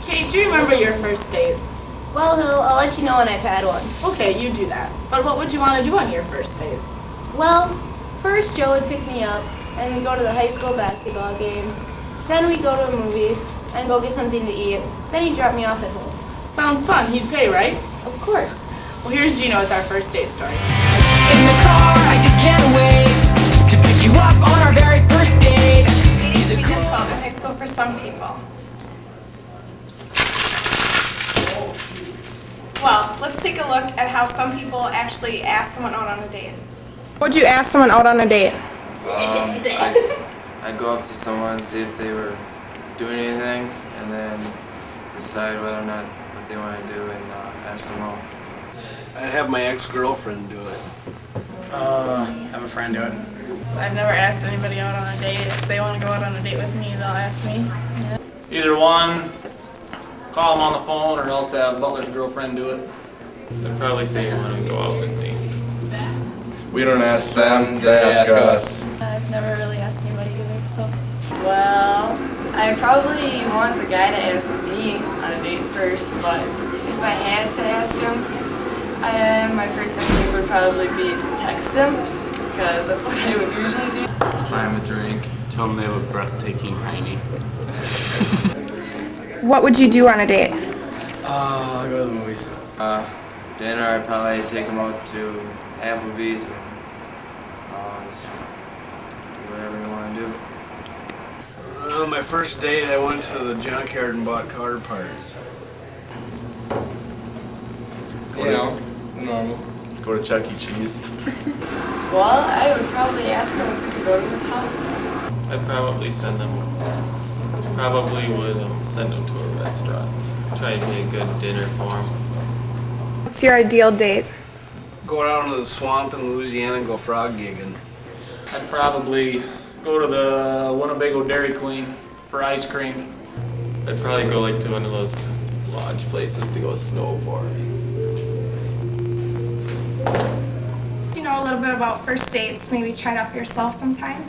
Kate, do you remember your first date? Well, I'll let you know when I've had one. Okay, you do that. But what would you want to do on your first date? Well, first Joe would pick me up and we'd go to the high school basketball game. Then we'd go to a movie and go get something to eat. Then he'd drop me off at home. Sounds fun. He'd pay, right? Of course. Well, here's Gina with our first date story. In the car, I just can't wait to pick you up on our very first date. Dating can be difficult in high school for some people. Well, let's take a look at how some people actually ask someone out on a date. Would you ask someone out on a date? I'd go up to someone and see if they were doing anything, and then decide whether or not what they want to do and ask them out. I'd have my ex-girlfriend do it. Have a friend do it. I've never asked anybody out on a date. If they want to go out on a date with me, they'll ask me. Either one, call them on the phone, or else have Butler's girlfriend do it. I'd probably say you want to go out with me. We don't ask them, they ask us. I've never really asked anybody either, so. Well, I probably want the guy to ask me on a date first, but if I had to ask him, my first instinct would probably be to text him, because that's what I would usually do. Buy them a drink. Tell them they have a breathtaking hiney. What would you do on a date? I'll go to the movies. Dinner, I'd probably take them out to Applebee's and just do whatever you want to do. On my first date, I went to the junkyard and bought car parts. You know, normal. Go to Chuck E. Cheese. Well, I would probably ask him if we could go to his house. I'd probably send them, probably would send them to a restaurant. Try to be a good dinner for them. What's your ideal date? Go down to the swamp in Louisiana and go frog gigging. I'd probably go to the Winnebago Dairy Queen for ice cream. I'd probably go like to one of those lodge places to go snowboarding. You know a little bit about first dates. Maybe try it out for yourself sometime.